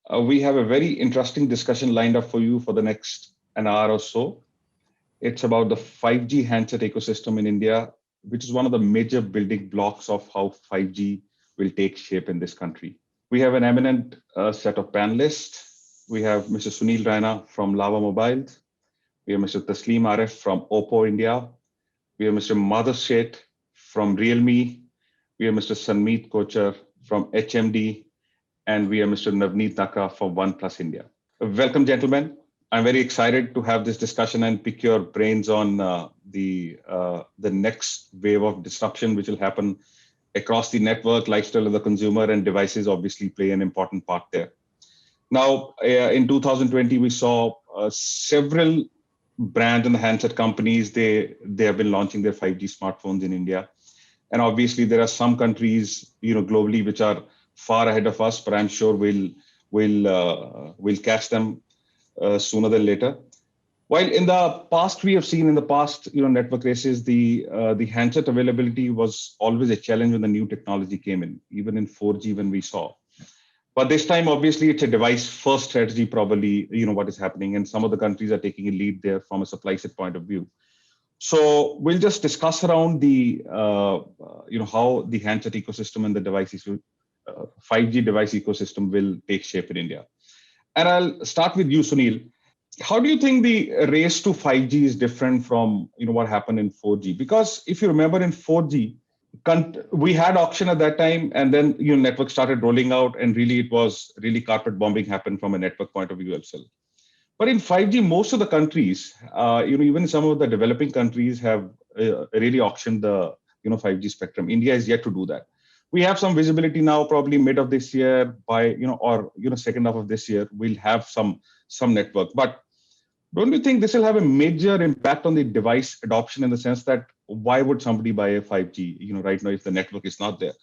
We have a very interesting discussion lined up for you for the next an hour or so. It's about the 5G handset ecosystem in India, which is one of the major building blocks of how 5G will take shape in this country. We have an eminent set of panelists. We have Mr. Sunil Raina from Lava Mobile. We have Mr. Tasleem Arif from Oppo India. We have Mr. Madhav Sheth from Realme. We have Mr. Sanmeet Kochar from HMD. And we have Mr. Navnit Nakra from OnePlus India. Welcome, gentlemen. I'm very excited to have this discussion and pick your brains on the next wave of disruption, which will happen across the network, lifestyle of the consumer, and devices obviously play an important part there. Now, in 2020, we saw several brands and handset companies, they have been launching their 5G smartphones in India. And obviously, there are some countries, globally, which are far ahead of us, but I'm sure we'll catch them sooner than later. While in the past, we have seen in the past, network races, the handset availability was always a challenge when the new technology came in, even in 4G when we saw. But this time, obviously, it's a device-first strategy, probably, what is happening. And some of the countries are taking a lead there from a supply side point of view. So we'll just discuss around the, how the handset ecosystem and the devices, 5G device ecosystem will take shape in India. And I'll start with you, Sunil. How do you think the race to 5G is different from what happened in 4G? Because if you remember in 4G, we had auction at that time, and then network started rolling out, and really it was really carpet bombing happened from a network point of view as well. But in 5G, most of the countries, even some of the developing countries have really auctioned the 5G spectrum. India is yet to do that. We have some visibility now, probably mid of this year, by second half of this year, we'll have some network. But don't you think this will have a major impact on the device adoption in the sense that why would somebody buy a 5G, right now if the network is not there?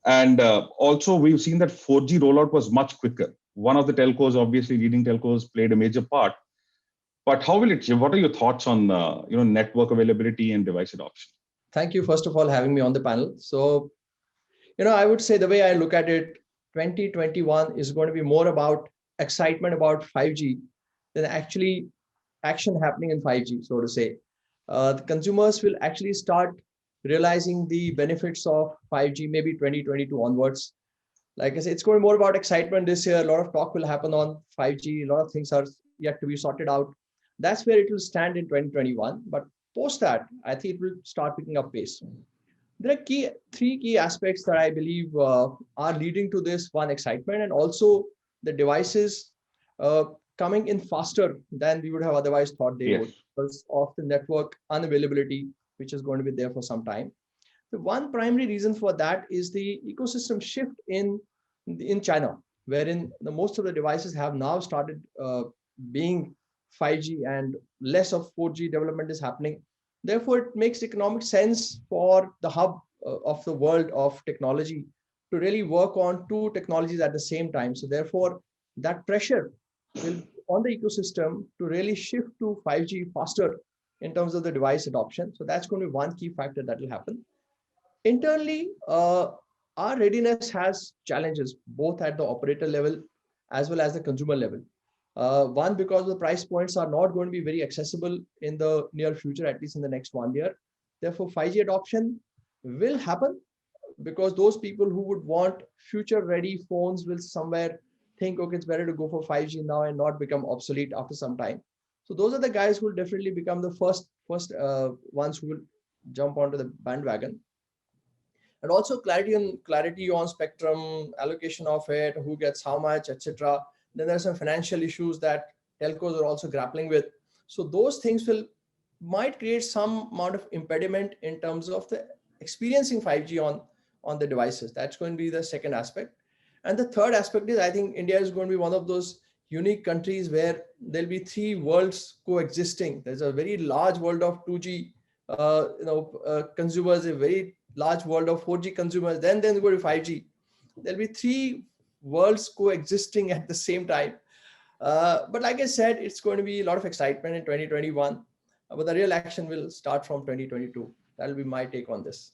And also we've seen that 4G rollout was much quicker. One of the telcos, obviously leading telcos, played a major part. But how will it change? What are your thoughts on network availability and device adoption? Thank you, first of all, having me on the panel. So, I would say the way I look at it, 2021 is going to be more about excitement about 5G than actually action happening in 5G, so to say. The consumers will actually start realizing the benefits of 5G maybe 2022 onwards. Like I said, it's going more about excitement this year. A lot of talk will happen on 5G. A lot of things are yet to be sorted out. That's where it will stand in 2021. But post that, I think it will start picking up pace. There are three key aspects that I believe are leading to this one excitement, and also the devices coming in faster than we would have otherwise thought they would, because of the network unavailability, which is going to be there for some time. The one primary reason for that is the ecosystem shift in China, wherein most of the devices have now started being 5G and less of 4G development is happening. Therefore, it makes economic sense for the hub of the world of technology to really work on two technologies at the same time. So therefore, that pressure will be on the ecosystem to really shift to 5G faster in terms of the device adoption. So that's going to be one key factor that will happen. Internally, our readiness has challenges, both at the operator level as well as the consumer level. One, because the price points are not going to be very accessible in the near future, at least in the next 1 year. Therefore, 5G adoption will happen because those people who would want future-ready phones will somewhere think, okay, it's better to go for 5G now and not become obsolete after some time. So those are the guys who will definitely become the first ones who will jump onto the bandwagon. And also clarity on spectrum, allocation of it, who gets how much, etc. Then there are some financial issues that telcos are also grappling with. So those things might create some amount of impediment in terms of the experiencing 5G on the devices. That's going to be the second aspect. And the third aspect is, I think India is going to be one of those unique countries where there'll be three worlds coexisting. There's a very large world of 2G consumers, a very large world of 4G consumers, then go to 5G. There'll be three worlds coexisting at the same time. But like I said, it's going to be a lot of excitement in 2021, but the real action will start from 2022. That'll be my take on this.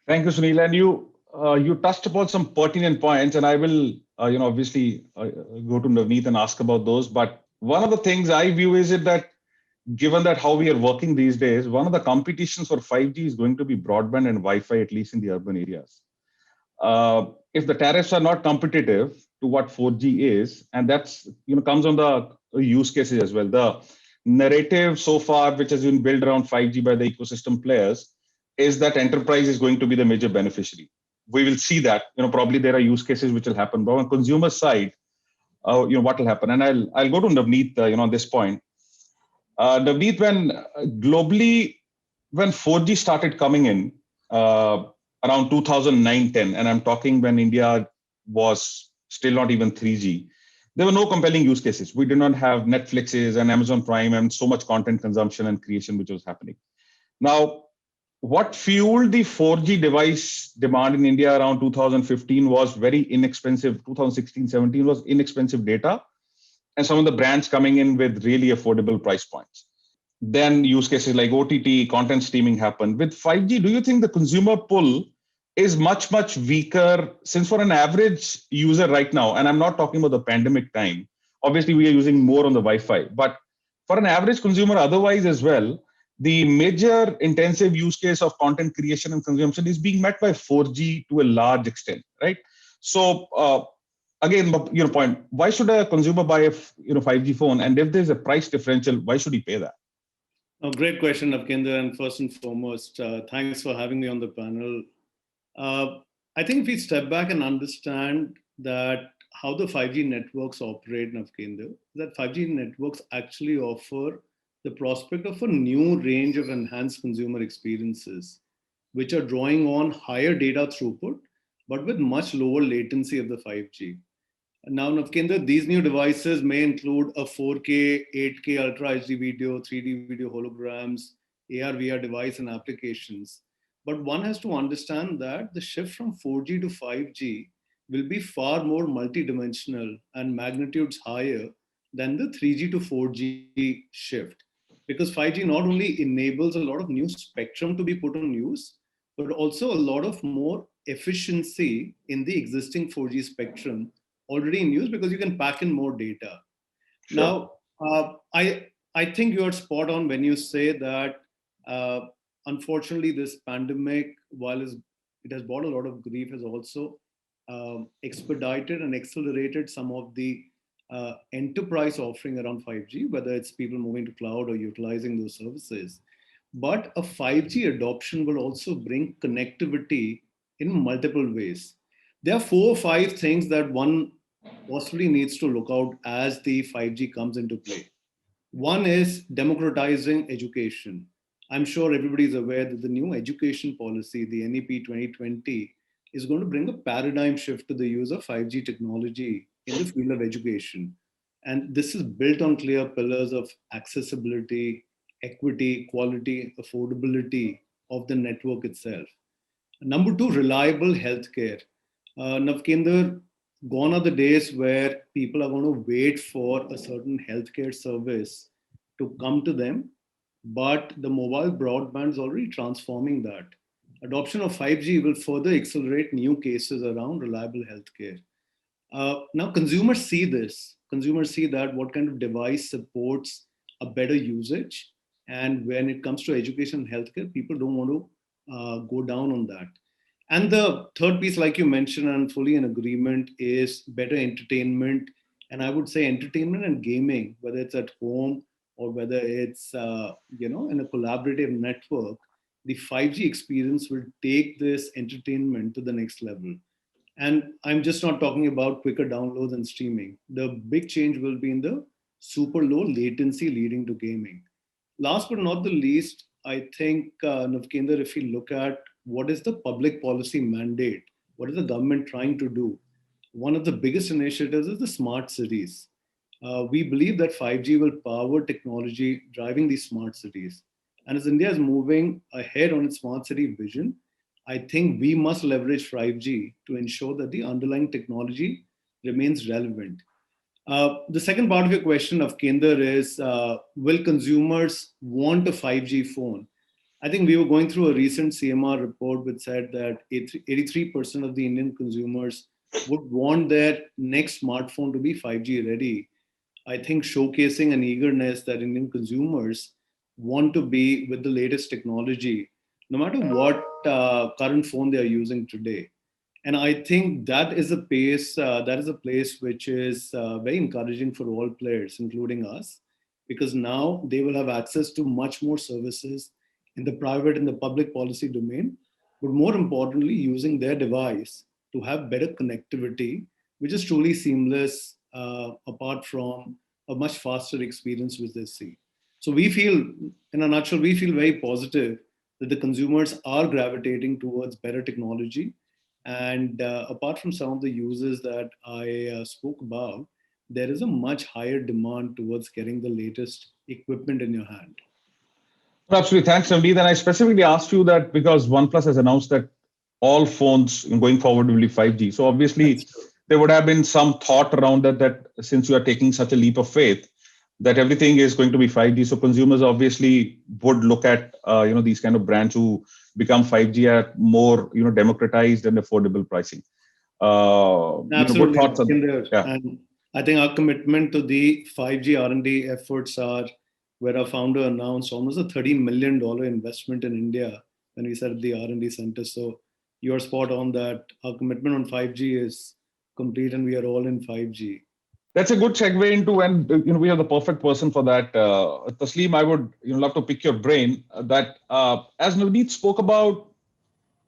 Thank you, Sunil. And you You touched upon some pertinent points, and I will, obviously go to Navneet and ask about those. But one of the things I view is it that given that how we are working these days, one of the competitions for 5G is going to be broadband and Wi-Fi, at least in the urban areas. If the tariffs are not competitive to what 4G is, and that's comes on the use cases as well. The narrative so far, which has been built around 5G by the ecosystem players, is that enterprise is going to be the major beneficiary. We will see that. Probably there are use cases which will happen, but on consumer side, what will happen? And I'll go to Navneet, on this point. Navneet, when globally, when 4G started coming in, around 2009-10, and I'm talking when India was still not even 3G, there were no compelling use cases. We did not have Netflixes and Amazon Prime and so much content consumption and creation which was happening. Now, what fueled the 4G device demand in India around 2015 was very inexpensive. 2016-17 was inexpensive data, and some of the brands coming in with really affordable price points. Then use cases like OTT, content streaming happened. With 5G, do you think the consumer pull is much, much weaker? Since for an average user right now, and I'm not talking about the pandemic time, obviously we are using more on the Wi-Fi, but for an average consumer otherwise as well, the major intensive use case of content creation and consumption is being met by 4G to a large extent, right? So again, your point, why should a consumer buy a 5G phone? And if there's a price differential, why should he pay that? Oh, great question, Navkendra. And first and foremost, thanks for having me on the panel. I think if we step back and understand that how the 5G networks operate, Navkendra, that 5G networks actually offer the prospect of a new range of enhanced consumer experiences, which are drawing on higher data throughput, but with much lower latency of the 5G. Now, Navkendra, these new devices may include a 4K, 8K Ultra HD video, 3D video holograms, AR, VR device and applications. But one has to understand that the shift from 4G to 5G will be far more multidimensional and magnitudes higher than the 3G to 4G shift. Because 5G not only enables a lot of new spectrum to be put on use, but also a lot of more efficiency in the existing 4G spectrum already in use because you can pack in more data. Sure. Now, I think you're spot on when you say that unfortunately this pandemic, while it has brought a lot of grief, has also expedited and accelerated some of the enterprise offering around 5G, whether it's people moving to cloud or utilizing those services. But a 5G adoption will also bring connectivity in multiple ways. There are 4 or 5 things that one possibly needs to look out as the 5G comes into play. One is democratizing education. I'm sure everybody is aware that the new education policy, the NEP 2020, is going to bring a paradigm shift to the use of 5G technology in the field of education. And this is built on clear pillars of accessibility, equity, quality, affordability of the network itself. Number 2, reliable healthcare. Navkendra, gone are the days where people are going to wait for a certain healthcare service to come to them, but the mobile broadband is already transforming that. Adoption of 5G will further accelerate new cases around reliable healthcare. Now, consumers see this. Consumers see that what kind of device supports a better usage. And when it comes to education and healthcare, people don't want to go down on that. And the third piece, like you mentioned, and fully in agreement, is better entertainment. And I would say entertainment and gaming, whether it's at home or whether it's in a collaborative network, the 5G experience will take this entertainment to the next level. And I'm just not talking about quicker downloads and streaming. The big change will be in the super low latency leading to gaming. Last but not the least, I think, Navkendra, if you look at what is the public policy mandate, what is the government trying to do, one of the biggest initiatives is the smart cities. We believe that 5G will power technology driving these smart cities. And as India is moving ahead on its smart city vision, I think we must leverage 5G to ensure that the underlying technology remains relevant. The second part of your question, of Kinder, is will consumers want a 5G phone? I think we were going through a recent CMR report which said that 83% of the Indian consumers would want their next smartphone to be 5G ready. I think showcasing an eagerness that Indian consumers want to be with the latest technology, no matter what current phone they are using today. And I think that is a pace, that is a place which is very encouraging for all players, including us, because now they will have access to much more services in the private and the public policy domain, but more importantly, using their device to have better connectivity, which is truly seamless apart from a much faster experience which they see. So we feel, in a nutshell, we feel very positive that the consumers are gravitating towards better technology. And apart from some of the uses that I spoke about, there is a much higher demand towards getting the latest equipment in your hand. Absolutely. Thanks, Navnit. And I specifically asked you that because OnePlus has announced that all phones going forward will be 5G. So That's obviously, true. there would have been some thought around that since you are taking such a leap of faith, that everything is going to be 5G. So consumers obviously would look at these kind of brands who become 5G at more democratized and affordable pricing. Good Absolutely, thoughts on, Kinder. yeah. And I think our commitment to the 5G R&D efforts are where our founder announced almost a $30 million investment in India when we set up the R&D center. So you're spot on that our commitment on 5G is complete and we are all in 5G. That's a good segue into, and we have the perfect person for that. Tasleem, I would love to pick your brain. That as Navneet spoke about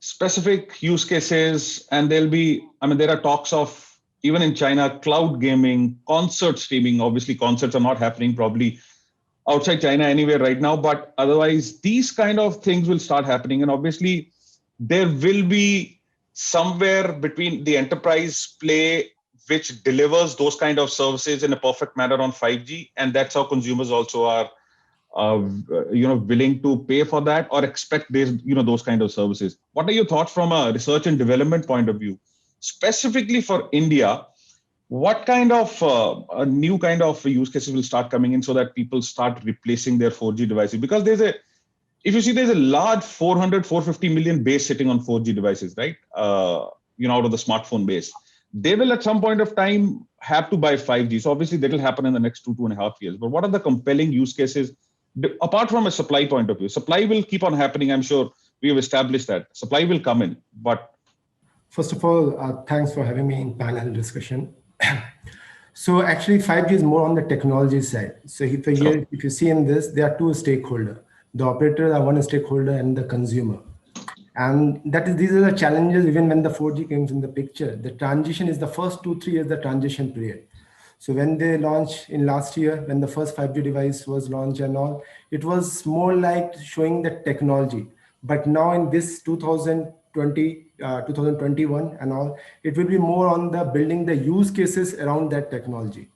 specific use cases, and there are talks of even in China, cloud gaming, concert streaming. Obviously, concerts are not happening probably outside China anywhere right now, but otherwise, these kind of things will start happening, and obviously, there will be somewhere between the enterprise play which delivers those kind of services in a perfect manner on 5G, and that's how consumers also are willing to pay for that or expect those kind of services. What are your thoughts from a research and development point of view, specifically for India? What kind of a new kind of use cases will start coming in so that people start replacing their 4G devices? Because if you see, there's a large 400, 450 million base sitting on 4G devices, right? Out of the smartphone base. They will at some point of time have to buy 5G. So obviously that will happen in the next 2.5 years. But what are the compelling use cases apart from a supply point of view? Supply will keep on happening. I'm sure we have established that supply will come in. But first of all, thanks for having me in panel discussion. So actually 5G is more on the technology side. So if you see in this, there are two stakeholders. The operator are one stakeholder and the consumer. And these are the challenges even when the 4G comes in the picture. The transition is the first 2-3 years, the transition period. So when they launched in last year, when the first 5G device was launched and all, it was more like showing the technology. But now in this 2021 and all, it will be more on the building the use cases around that technology.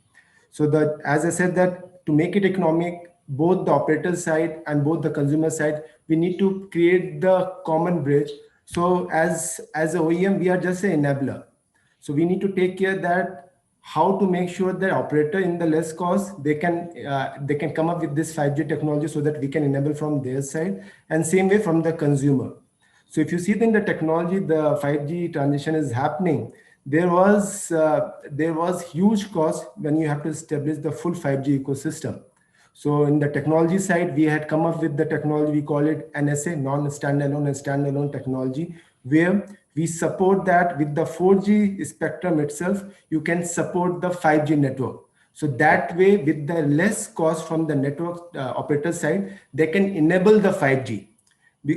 So that, as I said, that to make it economic, both the operator side and both the consumer side, we need to create the common bridge. So as a OEM, we are just an enabler. So we need to take care that how to make sure that operator in the less cost, they can come up with this 5G technology so that we can enable from their side, and same way from the consumer. So if you see in the technology, the 5G transition is happening. There was huge cost when you have to establish the full 5G ecosystem. So in the technology side, we had come up with the technology, we call it NSA, non-standalone and standalone technology, where we support that with the 4G spectrum itself, you can support the 5G network. So that way, with the less cost from the network operator side, they can enable the 5G.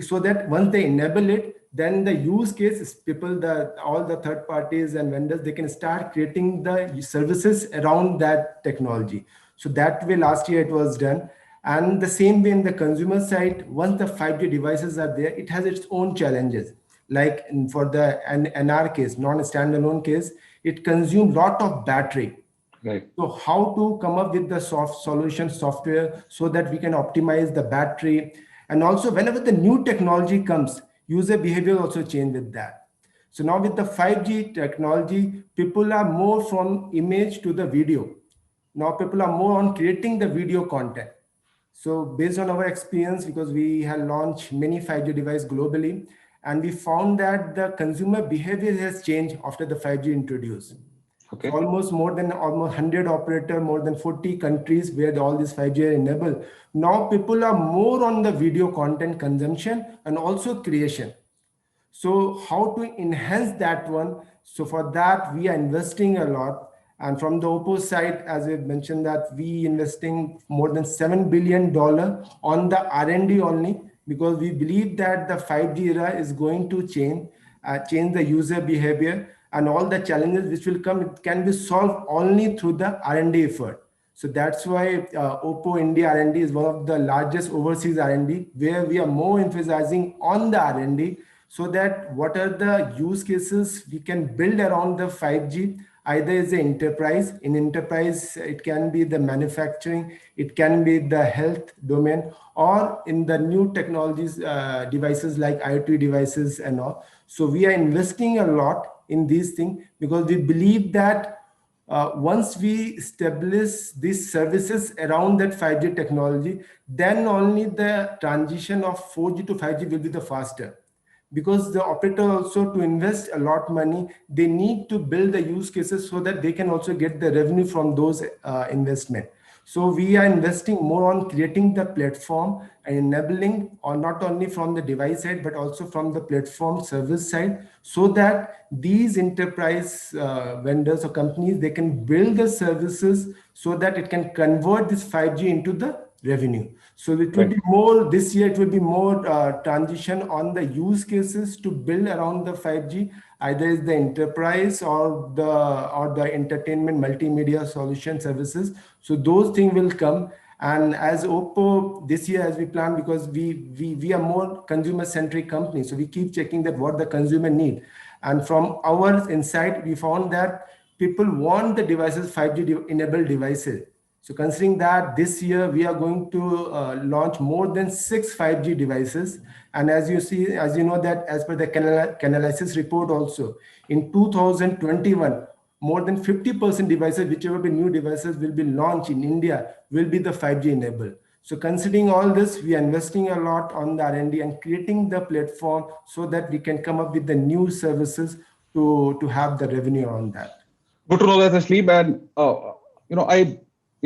So that once they enable it, then the use case is all the third parties and vendors, they can start creating the services around that technology. So that way last year it was done. And the same way in the consumer side, once the 5G devices are there, it has its own challenges. Like for the NR case, non-standalone case, it consumes a lot of battery. Right. So how to come up with the solution software so that we can optimize the battery. And also whenever the new technology comes, user behavior also change with that. So now with the 5G technology, people are more from image to the video. Now people are more on creating the video content. So based on our experience, because we have launched many 5G devices globally, and we found that the consumer behavior has changed after the 5G introduced. So Okay. almost 100 operator, more than 40 countries where all this 5G are enabled. Now people are more on the video content consumption and also creation. So how to enhance that one? So for that, we are investing a lot. And from the Oppo side, as I mentioned, that we investing more than $7 billion on the R&D only, because we believe that the 5G era is going to change the user behavior, and all the challenges which will come, it can be solved only through the R&D effort. So that's why Oppo India R&D is one of the largest overseas R&D, where we are more emphasizing on the R&D, so that what are the use cases we can build around the 5G, either as an enterprise. In enterprise, it can be the manufacturing, it can be the health domain, or in the new technologies, devices like IoT devices and all. So we are investing a lot in these things, because we believe that once we establish these services around that 5G technology, then only the transition of 4G to 5G will be the faster. Because the operator also, to invest a lot money, they need to build the use cases so that they can also get the revenue from those investment. So we are investing more on creating the platform and enabling, or not only from the device side, but also from the platform service side, so that these enterprise vendors or companies, they can build the services so that it can convert this 5G into the revenue. So it will Right. be more, this year it will be more transition on the use cases to build around the 5G, either is the enterprise or the entertainment multimedia solution services. So those things will come. And as Oppo this year, as we plan, because we are more consumer centric company, so we keep checking that what the consumer need. And from our insight, we found that people want the devices, 5G enabled devices. So considering that, this year we are going to launch more than 6 5G devices. And as you see, as you know, that as per the Canalys report also, in 2021, more than 50% devices, whichever the new devices will be launched in India, will be the 5G enabled. So considering all this, we are investing a lot on the R&D and creating the platform so that we can come up with the new services to have the revenue on that. Good to know that, Tasleem. And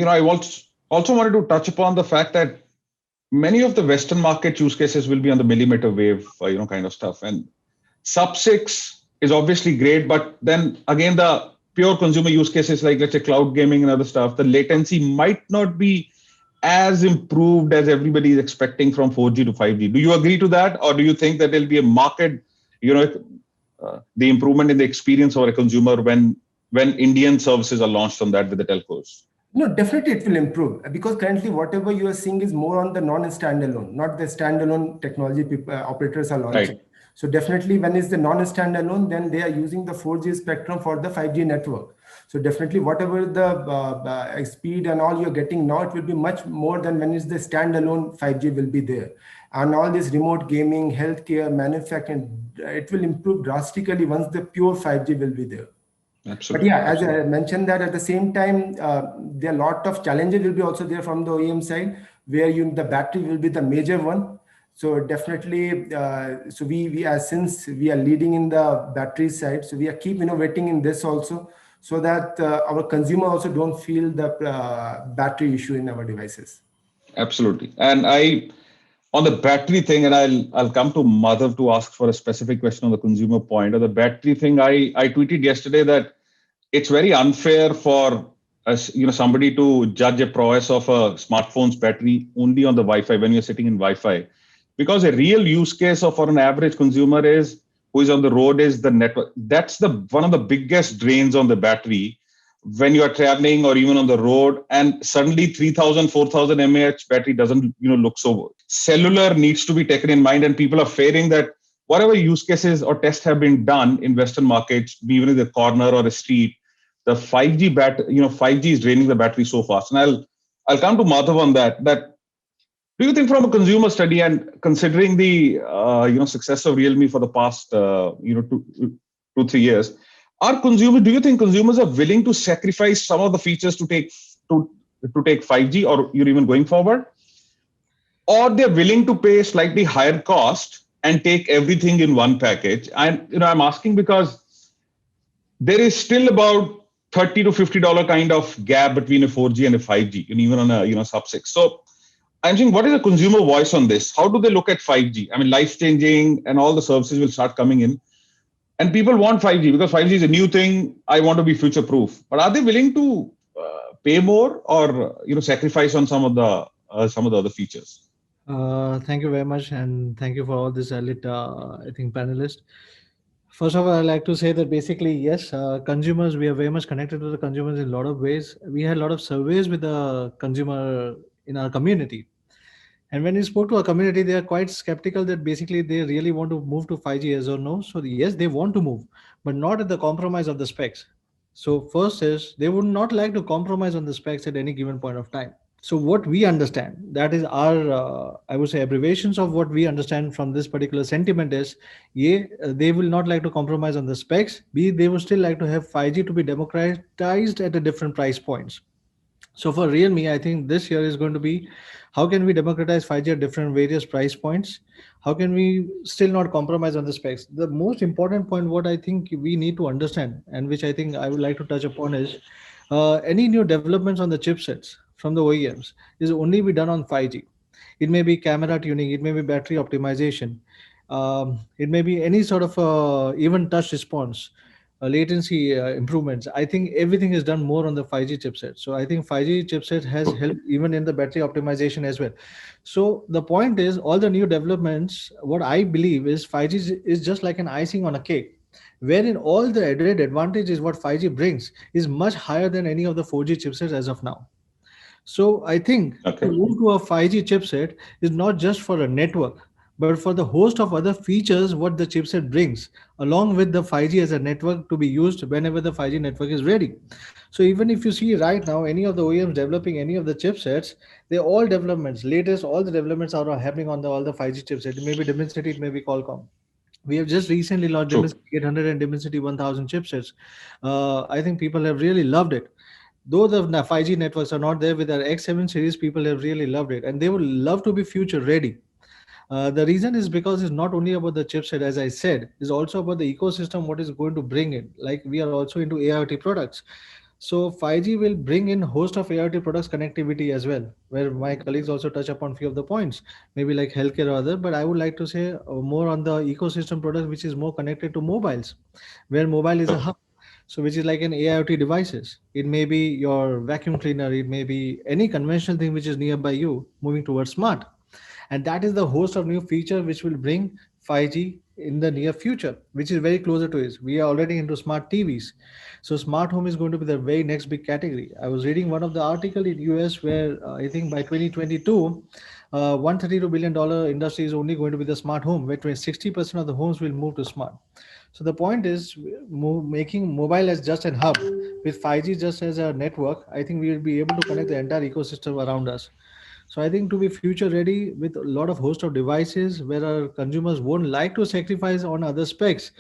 I also wanted to touch upon the fact that many of the Western market use cases will be on the millimeter wave, kind of stuff. And sub-6 is obviously great, but then again, the pure consumer use cases like, let's say, cloud gaming and other stuff, the latency might not be as improved as everybody is expecting from 4G to 5G. Do you agree to that, or do you think that there'll be a market, the improvement in the experience of a consumer when Indian services are launched on that with the telcos? No, definitely it will improve, because currently whatever you are seeing is more on the non-standalone, not the standalone technology operators are launching. Right. So definitely when it's the non-standalone, then they are using the 4G spectrum for the 5G network. So definitely whatever the speed and all you're getting now, it will be much more than when it's the standalone 5G will be there. And all this remote gaming, healthcare, manufacturing, it will improve drastically once the pure 5G will be there. Absolutely. But yeah, as I mentioned that at the same time, there are a lot of challenges will be also there from the OEM side, where the battery will be the major one. So definitely, so we are, since we are leading in the battery side, so we are keep innovating in this also, so that our consumer also don't feel the battery issue in our devices. Absolutely. And on the battery thing, and I'll come to Madhav to ask for a specific question on the consumer point. On the battery thing, I tweeted yesterday that it's very unfair for somebody to judge a prowess of a smartphone's battery only on the Wi-Fi when you're sitting in Wi-Fi, because a real use case for an average consumer who is on the road is the network. That's one of the biggest drains on the battery when you are traveling or even on the road, and suddenly 3000 4000 mAh battery doesn't look so. Cellular needs to be taken in mind, and people are fearing that whatever use cases or tests have been done in Western markets, even in the corner or a street, the 5G 5G is draining the battery so fast. And I'll come to Madhav on that. Do you think, from a consumer study and considering the success of Realme for the past 2-3 years, do you think consumers are willing to sacrifice some of the features to take 5G, or you're even going forward? or they're willing to pay slightly higher cost and take everything in one package. And I'm asking because there is still about $30 to $50 kind of gap between a 4G and a 5G, and even on a sub-6. So I'm saying, what is the consumer voice on this? How do they look at 5G? I mean, life changing and all the services will start coming in, and people want 5G because 5G is a new thing. I want to be future proof, but are they willing to pay more, or sacrifice on some of the other features? Thank you very much, and thank you for all this, elite, I think, panelists. First of all, I'd like to say that basically, yes, consumers, we are very much connected to the consumers in a lot of ways. We had a lot of surveys with the consumer in our community. And when we spoke to our community, they are quite skeptical that basically they really want to move to 5G, yes or no. So, yes, they want to move, but not at the compromise of the specs. So, first is they would not like to compromise on the specs at any given point of time. So what we understand, that is our I would say abbreviations of what we understand from this particular sentiment is, a, they will not like to compromise on the specs, b, they would still like to have 5G to be democratized at a different price points. So for Realme, I think this year is going to be, how can we democratize 5G at different various price points? How can we still not compromise on the specs? The most important point, what I think we need to understand, and which I think I would like to touch upon, is any new developments on the chipsets from the OEMs is only be done on 5G. It may be camera tuning, it may be battery optimization, it may be any sort of even touch response, latency improvements. I think everything is done more on the 5G chipset. So I think 5G chipset has helped even in the battery optimization as well. So the point is, all the new developments, what I believe is 5G is just like an icing on a cake, wherein all the added advantages what 5G brings is much higher than any of the 4G chipsets as of now. So I think to Okay. move to a 5G chipset is not just for a network, but for the host of other features what the chipset brings, along with the 5G as a network to be used whenever the 5G network is ready. So even if you see right now any of the OEMs developing any of the chipsets, they all developments, latest all the developments are happening on the all the 5G chipset. It may be Dimensity, it may be Qualcomm. We have just recently launched True. Dimensity 800 and Dimensity 1000 chipsets. I think people have really loved it. Though the 5G networks are not there with our X7 series, people have really loved it and they would love to be future ready. The reason is because it's not only about the chipset, as I said, it's also about the ecosystem, what is going to bring in. Like we are also into AIoT products. So 5G will bring in host of AIoT products connectivity as well, where my colleagues also touch upon few of the points, maybe like healthcare or other. But I would like to say more on the ecosystem products, which is more connected to mobiles, where mobile is a hub. So which is like an AIoT devices. It may be your vacuum cleaner, it may be any conventional thing which is nearby you, moving towards smart. And that is the host of new feature which will bring 5G in the near future, which is very closer to it. We are already into smart TVs. So smart home is going to be the very next big category. I was reading one of the article in US where I think by 2022, $132 billion industry is only going to be the smart home, where 60% of the homes will move to smart. So the point is making mobile as just an hub with 5G just as a network. I think we will be able to connect the entire ecosystem around us. So I think to be future ready with a lot of host of devices where our consumers won't like to sacrifice on other specs,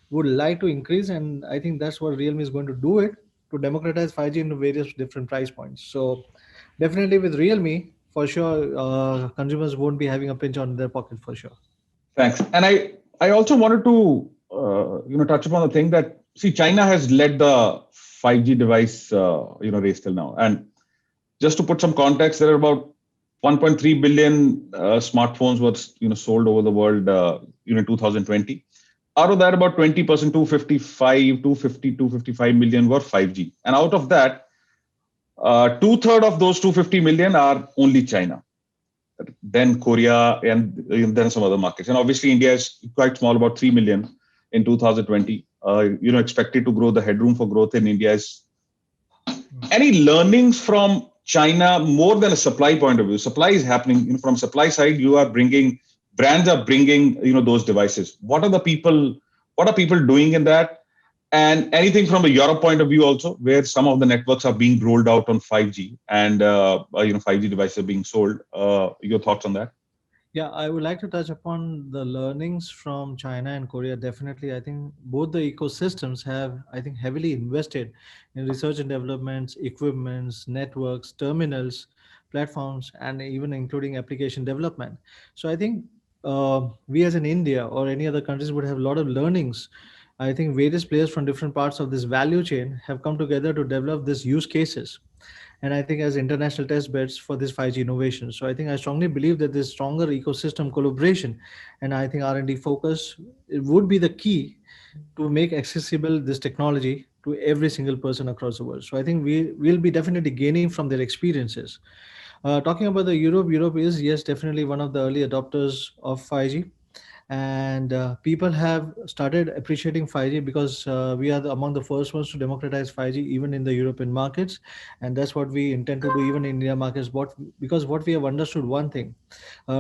would like to increase, and I think that's what Realme is going to do it to democratize 5G into various different price points. So definitely with Realme, for sure, consumers won't be having a pinch on their pocket for sure. Thanks. And I also wanted to touch upon the thing that, see, China has led the 5G device race till now. And just to put some context, there are about 1.3 billion smartphones were sold over the world in 2020. Out of that, about 20%, 255 million were 5G. And out of that, two-thirds of those 250 million are only China, then Korea, and then some other markets. And obviously, India is quite small, about 3 million in 2020. Expected to grow. The headroom for growth in India is. Any learnings from China more than a supply point of view? Supply is happening. From supply side, brands are bringing those devices. What are people doing in that? And anything from a Europe point of view also, where some of the networks are being rolled out on 5G and 5G devices are being sold. Your thoughts on that? Yeah, I would like to touch upon the learnings from China and Korea. Definitely, I think both the ecosystems have, I think, heavily invested in research and developments, equipments, networks, terminals platforms, and even including application development. So I think we as in India or any other countries would have a lot of learnings. I think various players from different parts of this value chain have come together to develop these use cases, and I think as international test beds for this 5G innovation. So I think I strongly believe that this stronger ecosystem collaboration and I think R&D focus, it would be the key to make accessible this technology to every single person across the world. So I think we will be definitely gaining from their experiences. Talking about the Europe is, yes, definitely one of the early adopters of 5G, and people have started appreciating 5G because we are among the first ones to democratize 5G even in the European markets, and that's what we intend to do even in India markets. Because what we have understood one thing,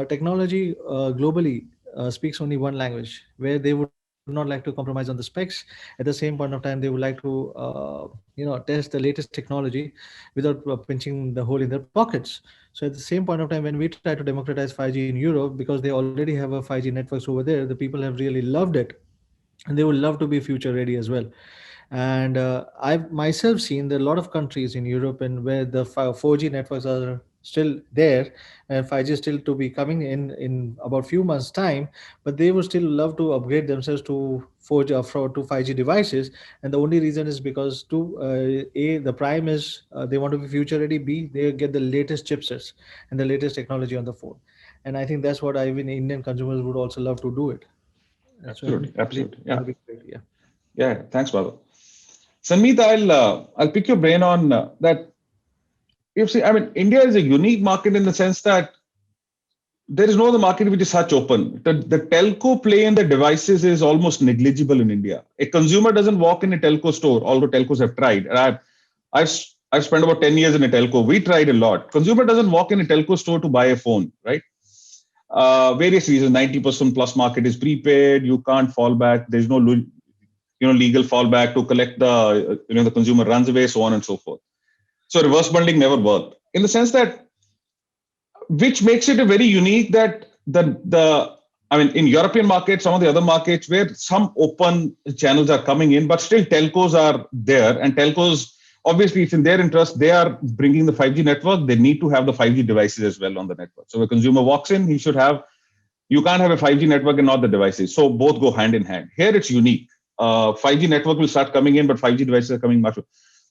technology globally speaks only one language, where they would not like to compromise on the specs. At the same point of time, they would like to test the latest technology without pinching the hole in their pockets. So at the same point of time, when we try to democratize 5G in Europe, because they already have a 5G networks over there, the people have really loved it, and they would love to be future ready as well. And I've myself seen there are a lot of countries in Europe and where the 4G networks are still there, and 5G is still to be coming in about few months time, but they would still love to upgrade themselves to 4G to 5G devices. And the only reason is because a the prime is they want to be future ready, b they get the latest chipsets and the latest technology on the phone. And I think that's what I even Indian consumers would also love to do it. And so I Absolutely, believe absolutely. it's going Yeah, to be great. Yeah. yeah. Thanks, Madhav. Sanmeet, I'll pick your brain on that. You see, I mean, India is a unique market in the sense that there is no other market which is such open. The telco play in the devices is almost negligible in India. A consumer doesn't walk in a telco store, although telcos have tried. And I've I've spent about 10 years in a telco. We tried a lot. Consumer doesn't walk in a telco store to buy a phone, right? Various reasons. 90% plus market is prepaid. You can't fall back. There's no legal fallback to collect the consumer runs away, so on and so forth. So reverse bundling never worked in the sense that, which makes it a very unique that in European markets, some of the other markets where some open channels are coming in, but still telcos are there, and telcos, obviously it's in their interest. They are bringing the 5G network. They need to have the 5G devices as well on the network. So if a consumer walks in, you can't have a 5G network and not the devices. So both go hand in hand. Here it's unique. 5G network will start coming in, but 5G devices are coming much.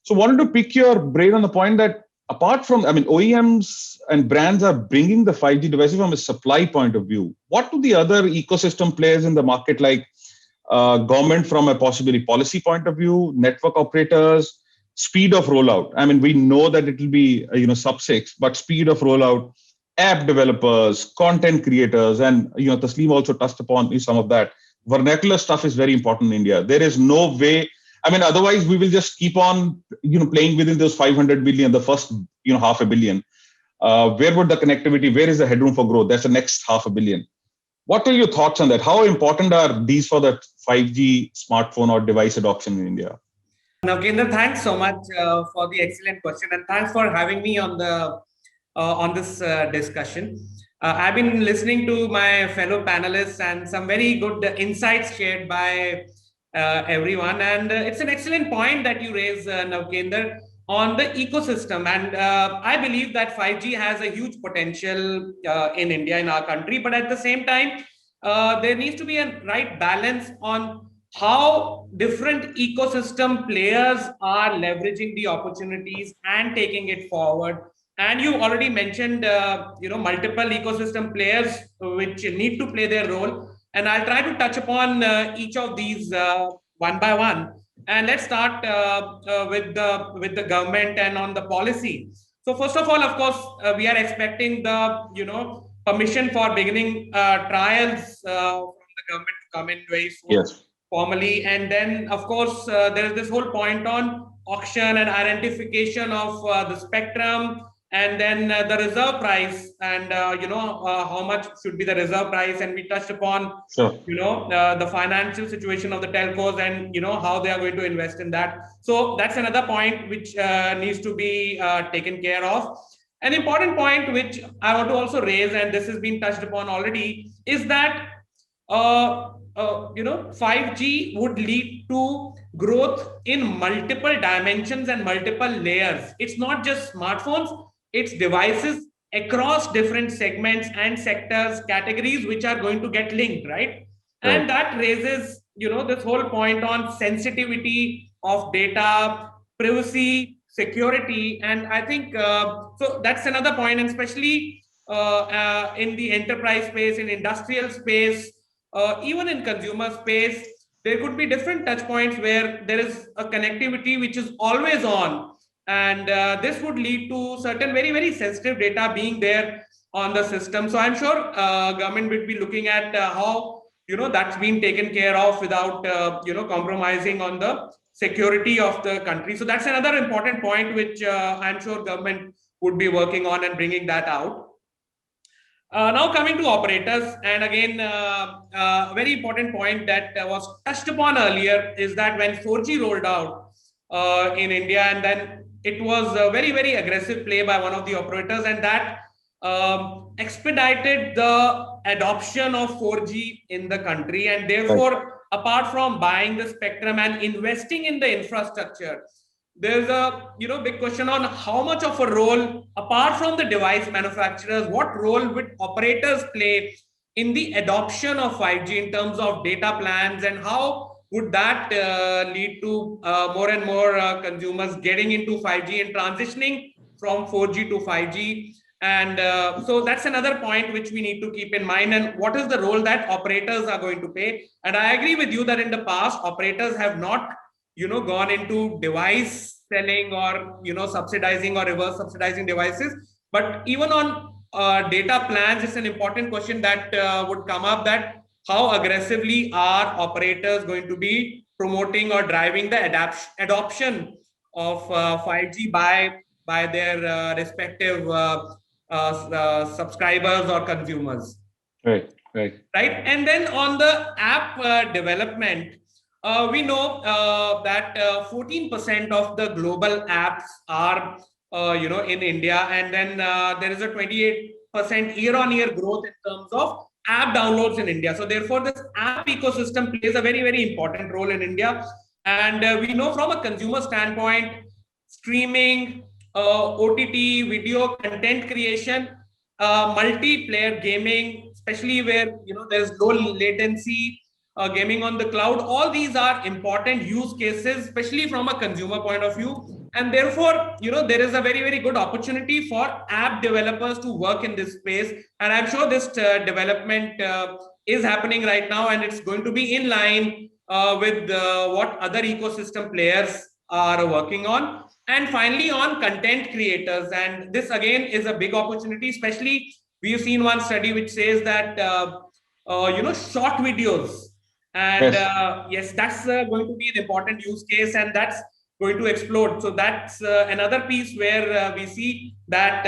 So wanted to pick your brain on the point that apart from, OEMs and brands are bringing the 5G devices from a supply point of view. What do the other ecosystem players in the market, like government from a possibly policy point of view, network operators, speed of rollout? We know that it will be sub-6, but speed of rollout, app developers, content creators, and Tasleem also touched upon some of that. Vernacular stuff is very important in India. There is no way. Otherwise we will just keep on, playing within those 500 billion, the first, half a billion. Where would the connectivity? Where is the headroom for growth? That's the next half a billion. What are your thoughts on that? How important are these for the 5G smartphone or device adoption in India? Navkendra, thanks so much for the excellent question, and thanks for having me on this discussion. I've been listening to my fellow panelists and some very good insights shared by everyone, and it's an excellent point that you raise, Navkendra, on the ecosystem. And I believe that 5G has a huge potential in India, in our country, but at the same time, there needs to be a right balance on how different ecosystem players are leveraging the opportunities and taking it forward. And you already mentioned, multiple ecosystem players which need to play their role. And I'll try to touch upon each of these one by one. And let's start with the government and on the policy. So first of all, of course, we are expecting the permission for beginning trials from the government to come in very soon. Yes. Formally. And then, of course, there is this whole point on auction and identification of the spectrum, and then the reserve price, and how much should be the reserve price. And we touched upon Sure. the financial situation of the telcos, and how they are going to invest in that. So that's another point which needs to be taken care of. An important point which I want to also raise, and this has been touched upon already, is that 5G would lead to growth in multiple dimensions and multiple layers. It's not just smartphones. its devices across different segments and sectors, categories, which are going to get linked, right? And that raises, this whole point on sensitivity of data, privacy, security. And I think, so that's another point, and especially in the enterprise space, in industrial space, even in consumer space, there could be different touch points where there is a connectivity which is always on. And this would lead to certain very, very sensitive data being there on the system. So I'm sure government will be looking at how, that's been taken care of without, compromising on the security of the country. So that's another important point, which I'm sure government would be working on and bringing that out. Now coming to operators, and again, a very important point that was touched upon earlier is that when 4G rolled out in India, and then it was a very, very aggressive play by one of the operators, and that expedited the adoption of 4G in the country. And therefore, apart from buying the spectrum and investing in the infrastructure, there's a big question on how much of a role, apart from the device manufacturers, what role would operators play in the adoption of 5G in terms of data plans, and how would that lead to more and more consumers getting into 5G and transitioning from 4G to 5G. And so that's another point which we need to keep in mind, and what is the role that operators are going to play. And I agree with you that in the past, operators have not gone into device selling or, subsidizing or reverse subsidizing devices. But even on data plans, it's an important question that would come up, that how aggressively are operators going to be promoting or driving the adoption of 5G by their respective subscribers or consumers. Right. And then on the app development, we know that 14% of the global apps are, in India, and then there is a 28% year-on-year growth in terms of app downloads in India. So therefore, this app ecosystem plays a very, very important role in India. And we know from a consumer standpoint, streaming, OTT, video content creation, multiplayer gaming, especially where there's low latency, gaming on the cloud, all these are important use cases, especially from a consumer point of view. And therefore, there is a very, very good opportunity for app developers to work in this space. And I'm sure this development is happening right now, and it's going to be in line with what other ecosystem players are working on. And finally, on content creators, and this again is a big opportunity, especially we've seen one study which says that, short videos, and yes, that's going to be an important use case, and that's going to explode. So that's another piece where we see that,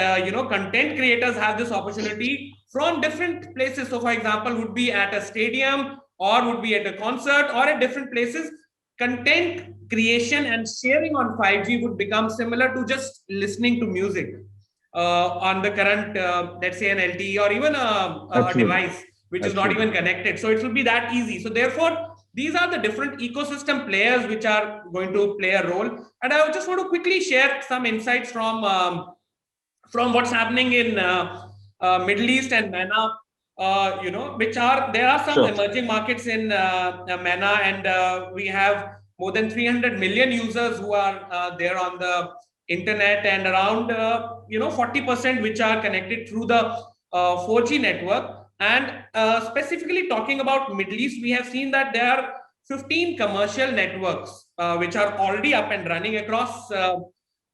content creators have this opportunity from different places. So for example, would be at a stadium, or would be at a concert, or at different places. Content creation and sharing on 5G would become similar to just listening to music on the current, let's say an LTE, or even a device which is not even connected. So it will be that easy. So therefore, these are the different ecosystem players which are going to play a role. And I just want to quickly share some insights from what's happening in Middle East and MENA. There are some emerging markets in MENA, and we have more than 300 million users who are there on the internet, and around 40% which are connected through the 4G network. And specifically talking about Middle East, we have seen that there are 15 commercial networks which are already up and running across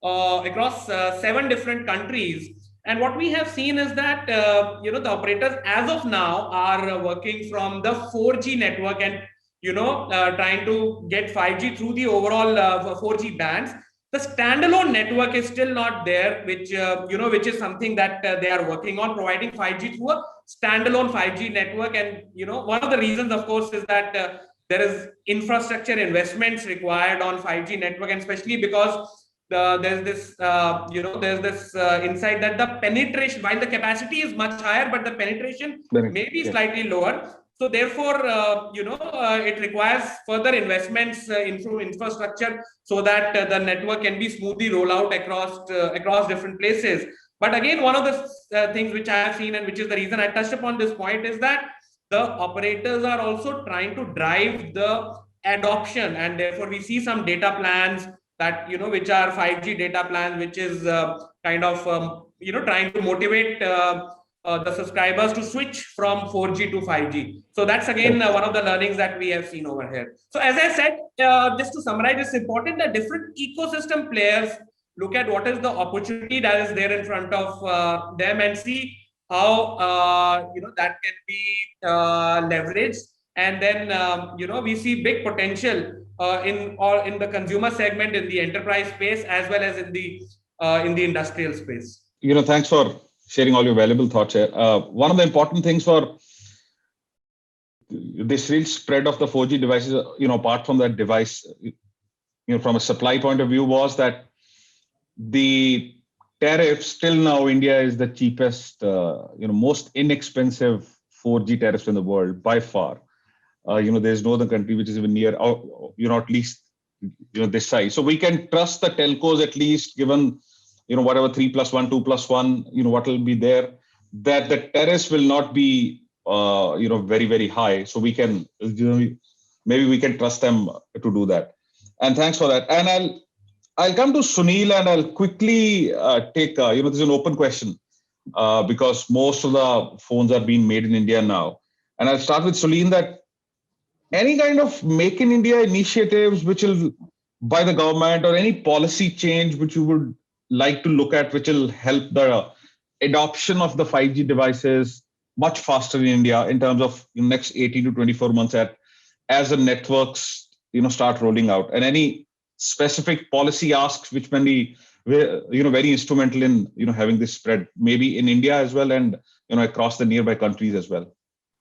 7 different countries. And what we have seen is that the operators as of now are working from the 4G network, and trying to get 5G through the overall 4G bands. The standalone network is still not there, which is something that they are working on, providing 5G through a standalone 5G network. And one of the reasons, of course, is that there is infrastructure investments required on 5G network, and especially because there's this insight that the penetration, while the capacity is much higher, but the penetration may be slightly lower. So therefore, it requires further investments into infrastructure so that the network can be smoothly rolled out across different places. But again, one of the things which I have seen, and which is the reason I touched upon this point, is that the operators are also trying to drive the adoption, and therefore we see some data plans that, which are 5G data plans, which is kind of trying to motivate the subscribers to switch from 4G to 5G. So that's again one of the learnings that we have seen over here. So as I said, just to summarize, it's important that different ecosystem players look at what is the opportunity that is there in front of them, and see how that can be leveraged. And then we see big potential in the consumer segment, in the enterprise space, as well as in the industrial space. Thanks for sharing all your valuable thoughts here. One of the important things for this real spread of the 4G devices, apart from that device, from a supply point of view, was that the tariffs till now, India is the cheapest, most inexpensive 4G tariffs in the world by far. There's no other country which is even near, at least, this size. So we can trust the telcos, at least given, whatever 3+1, 2+1, what will be there, that the tariffs will not be, very, very high. So we can, maybe we can trust them to do that. And thanks for that. And I'll come to Sunil, and I'll quickly take, this is an open question because most of the phones are being made in India now. And I'll start with Sunil, that any kind of Make in India initiatives which will, by the government, or any policy change which you would like to look at, which will help the adoption of the 5G devices much faster in India in terms of next 18 to 24 months as the networks, start rolling out, and any specific policy asks which can be, very instrumental in, having this spread, maybe in India as well, and, across the nearby countries as well.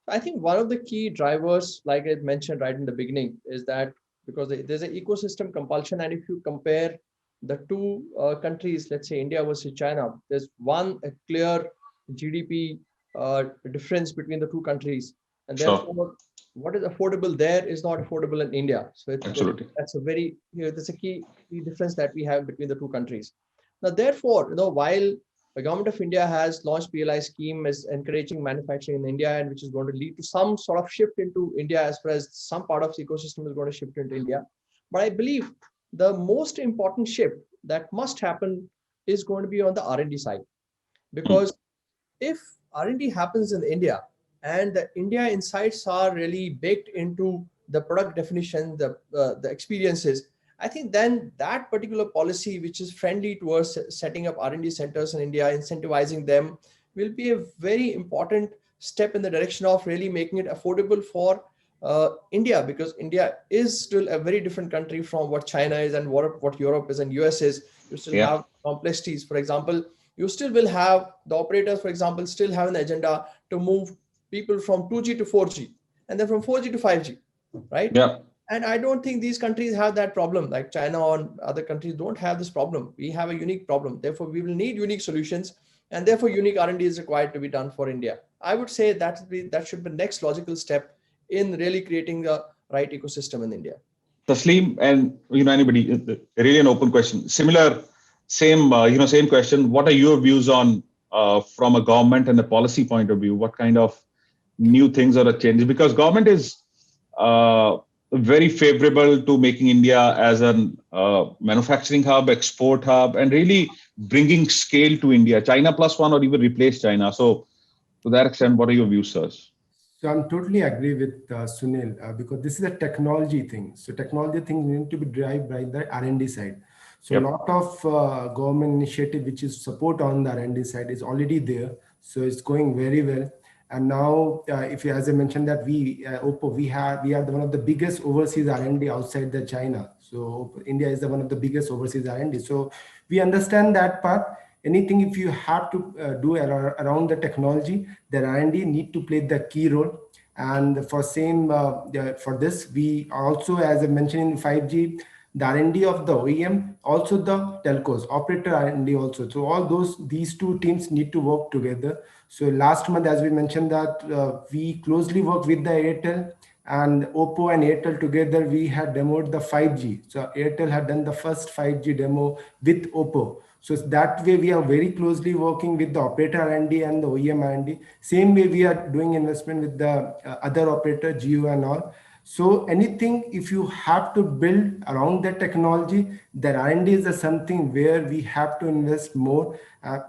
I think one of the key drivers, like I mentioned right in the beginning, is that because there's an ecosystem compulsion, and if you compare the two countries, let's say India versus China, there's a clear GDP difference between the two countries, and therefore what is affordable there is not affordable in India. So Absolutely, that's a very, that's a key difference that we have between the two countries. Now, therefore, while the government of India has launched PLI scheme is encouraging manufacturing in India, and which is going to lead to some sort of shift into India, as far as some part of the ecosystem is going to shift into India. But I believe the most important shift that must happen is going to be on the R&D side, because if R&D happens in India and the India insights are really baked into the product definition, the experiences, I think then that particular policy, which is friendly towards setting up R&D centers in India, incentivizing them, will be a very important step in the direction of really making it affordable for India, because India is still a very different country from what China is and what Europe is and US is. You still have complexities. For example, you still will have the operators, for example, still have an agenda to move people from 2G to 4G and then from 4G to 5G, right? Yeah. And I don't think these countries have that problem. Like China or other countries don't have this problem. We have a unique problem. Therefore, we will need unique solutions, and therefore unique R&D is required to be done for India. I would say that should be the next logical step in really creating the right ecosystem in India. Tasleem, and anybody, really an open question. Same question. What are your views on from a government and a policy point of view? What kind of new things are changing? Because government is very favorable to making India as a manufacturing hub, export hub, and really bringing scale to India. China +1 or even replace China. So to that extent, what are your views, sirs? So I'm totally agree with Sunil because this is a technology thing. So technology things need to be driven by the R&D side. So a lot of government initiative which is support on the R&D side is already there. So it's going very well. And now, if you, as I mentioned, that Oppo, we are one of the biggest overseas R&D outside the China. So India is one of the biggest overseas R&D. So we understand that part. Anything if you have to do around the technology, the R&D need to play the key role. And for for this, we also, as I mentioned in 5G, the R&D of the OEM, also the telcos, operator R&D also. So these two teams need to work together. So last month, as we mentioned that we closely work with the Airtel and Oppo and Airtel together, we had demoed the 5G. So Airtel had done the first 5G demo with Oppo. So that way we are very closely working with the operator R&D and the OEM R&D. Same way we are doing investment with the other operator, Geo and all. So anything, if you have to build around that technology, then R&D is something where we have to invest more,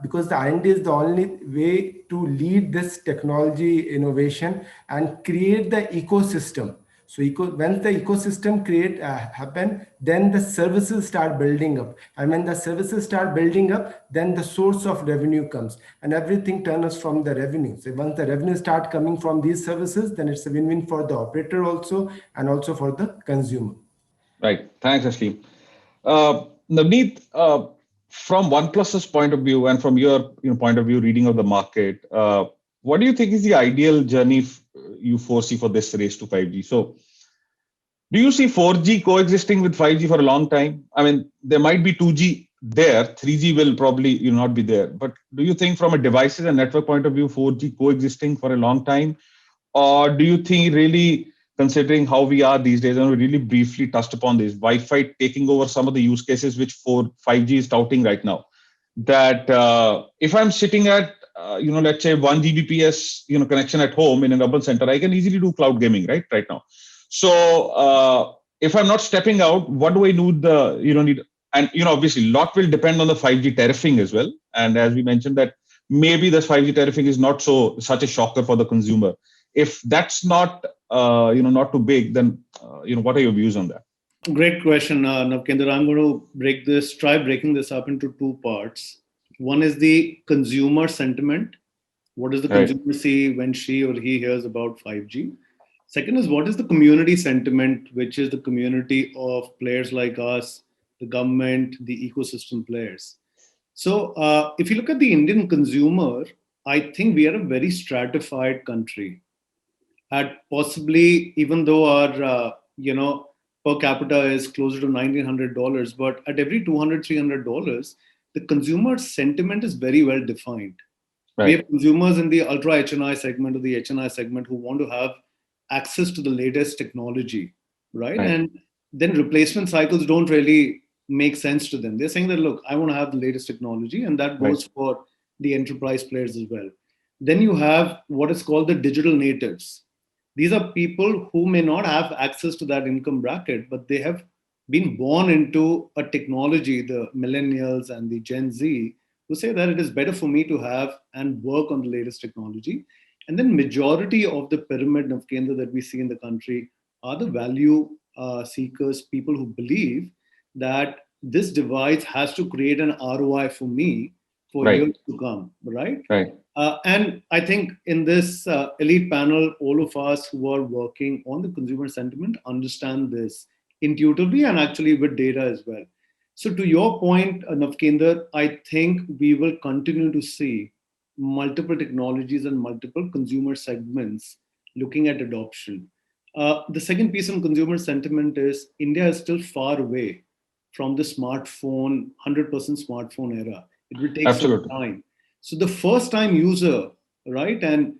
because the R&D is the only way to lead this technology innovation and create the ecosystem. So once the ecosystem happen, then the services start building up. And when the services start building up, then the source of revenue comes and everything turns from the revenue. So once the revenue start coming from these services, then it's a win-win for the operator also and also for the consumer. Right. Thanks, Tasleem. Navneet, from OnePlus's point of view and from your point of view, reading of the market, what do you think is the ideal journey you foresee for this race to 5G? So, do you see 4G coexisting with 5G for a long time? I mean, there might be 2G there, 3G will probably not be there. But do you think from a devices and network point of view, 4G coexisting for a long time? Or do you think really, considering how we are these days, and we really briefly touched upon this, Wi-Fi taking over some of the use cases which 5G is touting right now, that if I'm sitting at, let's say 1 Gbps, connection at home in an urban center, I can easily do cloud gaming, right now. So if I'm not stepping out, what do I need? And obviously, lot will depend on the 5G tariffing as well. And as we mentioned, that maybe this 5G tariffing is not such a shocker for the consumer. If that's not not too big, then what are your views on that? Great question, Navkendra. I'm going to try breaking this up into two parts. One is the consumer sentiment. What does the consumer see when she or he hears about 5G? Second is, what is the community sentiment, which is the community of players like us, the government, the ecosystem players. So if you look at the Indian consumer, I think we are a very stratified country. At possibly, even though our per capita is closer to $1,900, but at every $200, $300, the consumer sentiment is very well defined. Right. We have consumers in the ultra HNI segment or the HNI segment who want to have access to the latest technology, right? And then replacement cycles don't really make sense to them. They're saying that, look, I want to have the latest technology, and that goes for the enterprise players as well. Then you have what is called the digital natives. These are people who may not have access to that income bracket, but they have been born into a technology, the millennials and the Gen Z, who say that it is better for me to have and work on the latest technology. And then majority of the pyramid of Kendra that we see in the country are the value seekers, people who believe that this device has to create an ROI for me for years to come, right? And I think in this elite panel, all of us who are working on the consumer sentiment understand this intuitively and actually with data as well. So to your point, Navkendra, I think we will continue to see multiple technologies and multiple consumer segments looking at adoption. The second piece on consumer sentiment is India is still far away from the smartphone, 100% smartphone era. It will take some time. So the first time user, right? And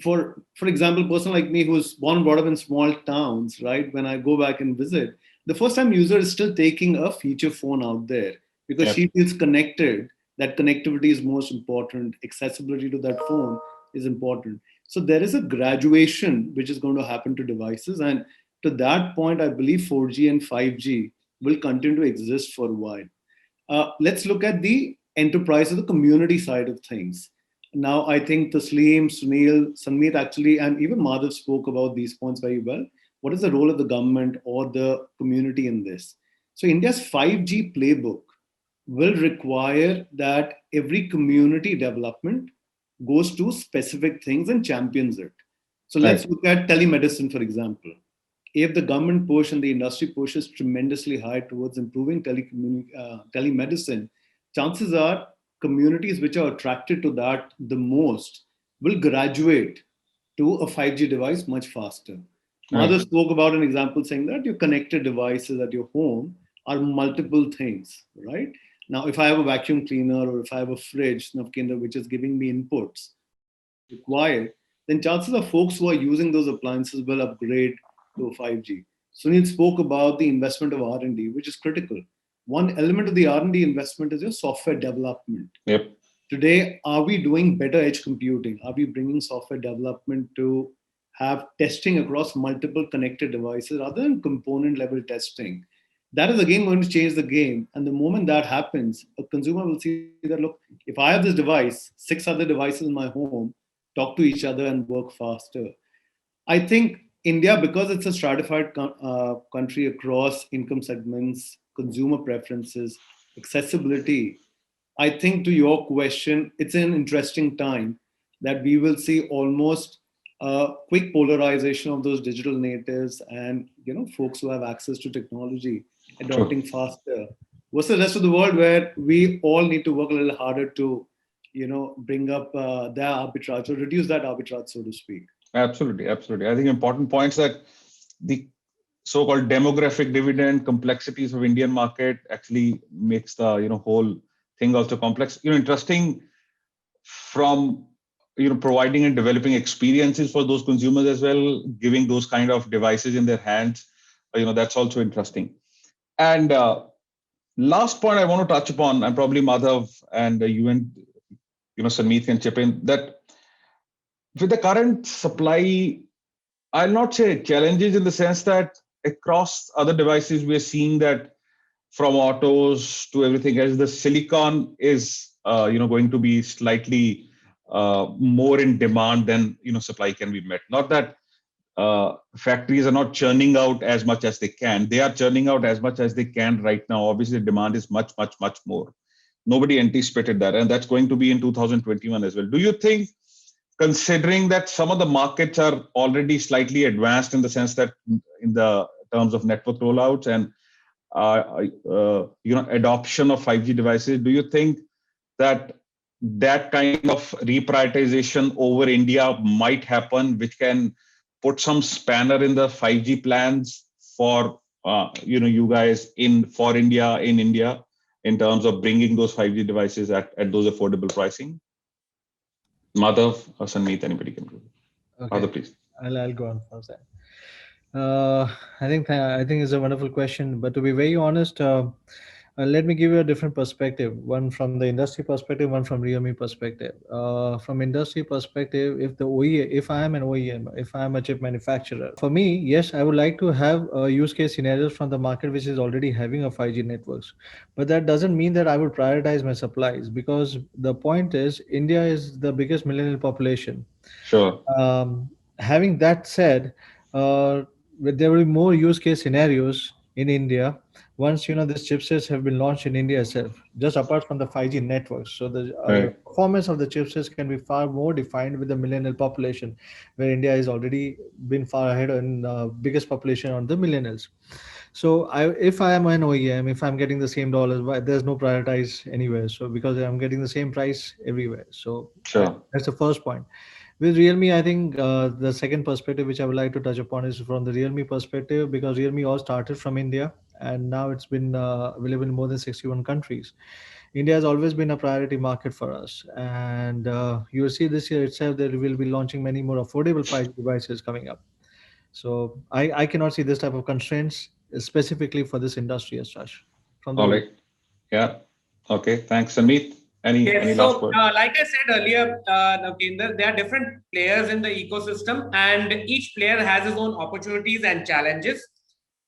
for example, a person like me who's born and brought up in small towns, right? When I go back and visit, the first time user is still taking a feature phone out there because she feels connected. That connectivity is most important. Accessibility to that phone is important. So there is a graduation which is going to happen to devices. And to that point, I believe 4G and 5G will continue to exist for a while. Let's look at the enterprise or the community side of things. Now, I think Tasleem, Sunil, Navnit actually, and even Madhav spoke about these points very well. What is the role of the government or the community in this? So India's 5G playbook will require that every community development goes to specific things and champions it. So let's look at telemedicine, for example. If the government push and the industry push is tremendously high towards improving telemedicine, chances are communities which are attracted to that the most will graduate to a 5G device much faster. Madhav spoke about an example saying that your connected devices at your home are multiple things, right? Now, if I have a vacuum cleaner or if I have a fridge, which is giving me inputs required, then chances are folks who are using those appliances will upgrade to 5G. Sunil spoke about the investment of R&D, which is critical. one element of the R&D investment is your software development. Yep. Today, are we doing better edge computing? Are we bringing software development to have testing across multiple connected devices rather than component level testing? That is again going to change the game. And the moment that happens, a consumer will see that, look, if I have this device, 6 other devices in my home talk to each other and work faster. I think India, because it's a stratified country across income segments, consumer preferences, accessibility, I think to your question, it's an interesting time that we will see almost a quick polarization of those digital natives and folks who have access to technology adopting faster versus the rest of the world where we all need to work a little harder to bring up their arbitrage or reduce that arbitrage, so to speak. Absolutely. I think important points that the so-called demographic dividend complexities of Indian market actually makes the whole thing also complex. Interesting from providing and developing experiences for those consumers as well, giving those kind of devices in their hands. That's also interesting. And last point I want to touch upon, and probably Madhav and you and Sanmeet can chip in, that with the current supply, I'll not say challenges in the sense that across other devices, we are seeing that from autos to everything else, the silicon is going to be slightly more in demand than supply can be met. Not that factories are not churning out as much as they can. They are churning out as much as they can right now. Obviously, the demand is much more. Nobody anticipated that, and that's going to be in 2021 as well. Do you think, considering that some of the markets are already slightly advanced in the sense that in the terms of network rollouts and adoption of 5G devices, do you think that kind of reprioritization over India might happen, which can put some spanner in the 5G plans for you guys in India in terms of bringing those 5G devices at those affordable pricing? Madhav or Sanmeet, anybody can go. Okay. Madhav, please. I'll go on first. I think it's a wonderful question, but to be very honest, let me give you a different perspective. One from the industry perspective, one from Realme perspective. From industry perspective, if I am an OEM, if I am a chip manufacturer, for me, yes, I would like to have use case scenarios from the market which is already having a 5G networks. But that doesn't mean that I would prioritize my supplies, because the point is India is the biggest millennial population. Sure. Having that said, there will be more use case scenarios in India once these chipsets have been launched in India itself, just apart from the 5G networks. So the performance of the chipsets can be far more defined with the millennial population, where India has already been far ahead in biggest population on the millennials. So if I am an OEM, if I'm getting the same dollars, there's no prioritize anywhere. So because I'm getting the same price everywhere. So sure. That's the first point. With Realme, I think the second perspective which I would like to touch upon is from the Realme perspective, because Realme all started from India and now it's been available in more than 61 countries. India has always been a priority market for us, and you will see this year itself that we will be launching many more affordable 5G devices coming up. So I cannot see this type of constraints specifically for this industry as such. All right. Yeah. Okay. Thanks, Sanmeet. Any last word? Like I said earlier, Navkender, there are different players in the ecosystem, and each player has his own opportunities and challenges.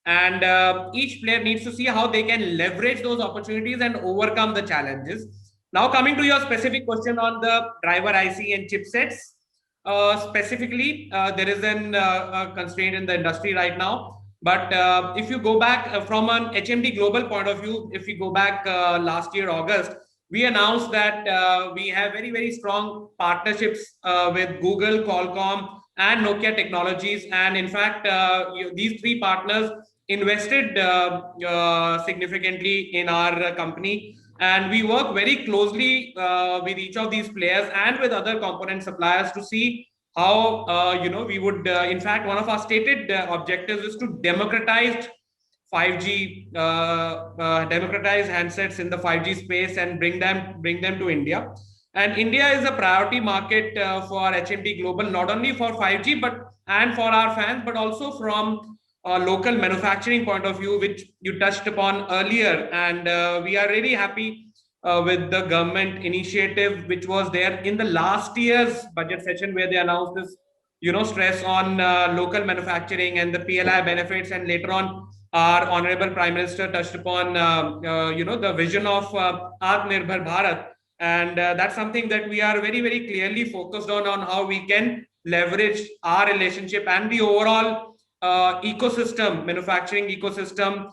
And each player needs to see how they can leverage those opportunities and overcome the challenges. Now, coming to your specific question on the driver IC and chipsets, specifically, there is a constraint in the industry right now. But if you go back from an HMD global point of view, if you go back last year, August, we announced that we have very, very strong partnerships with Google, Qualcomm, and Nokia Technologies. And in fact, these three partners invested significantly in our company. And we work very closely with each of these players and with other component suppliers to see how, we would, in fact, one of our stated objectives is to democratize 5G, democratize handsets in the 5G space and bring them to India. And India is a priority market for HMD Global, not only for 5G and for our fans, but also from local manufacturing point of view, which you touched upon earlier. And we are really happy with the government initiative, which was there in the last year's budget session, where they announced this, stress on local manufacturing and the PLI benefits. And later on, our Honorable Prime Minister touched upon, the vision of Atmanirbhar Bharat. And that's something that we are very, very clearly focused on how we can leverage our relationship and the overall ecosystem, manufacturing ecosystem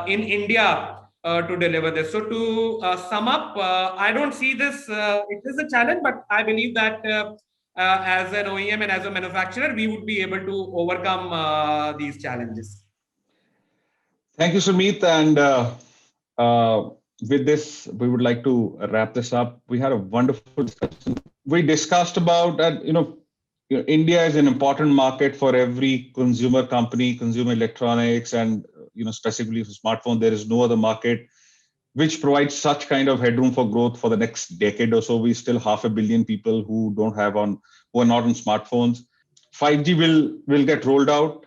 in India to deliver this. So to sum up, I don't see this, it is a challenge, but I believe that as an OEM and as a manufacturer, we would be able to overcome these challenges. Thank you, Sumit. And with this, we would like to wrap this up. We had a wonderful discussion. We discussed about that, India is an important market for every consumer company, consumer electronics, and specifically for smartphone. There is no other market which provides such kind of headroom for growth for the next decade or so. We still 500 million people who are not on smartphones. 5G will get rolled out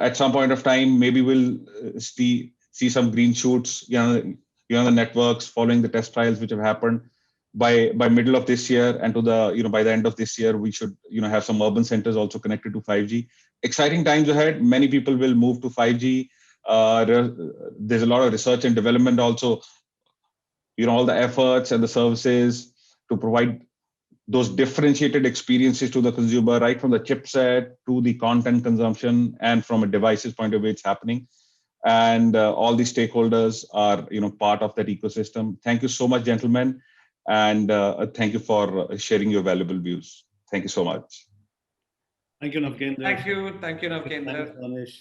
at some point of time. Maybe we'll see some green shoots, the networks following the test trials which have happened. By middle of this year and to the by the end of this year, we should have some urban centers also connected to 5G. Exciting times ahead. Many people will move to 5G. There's a lot of research and development also. All the efforts and the services to provide those differentiated experiences to the consumer, right from the chipset to the content consumption, and from a devices point of view, it's happening. And all the stakeholders are part of that ecosystem. Thank you so much, gentlemen. And thank you for sharing your valuable views. Thank you so much. Thank you, Navkendra. Thank you, Navkendra. Thanks, Anish.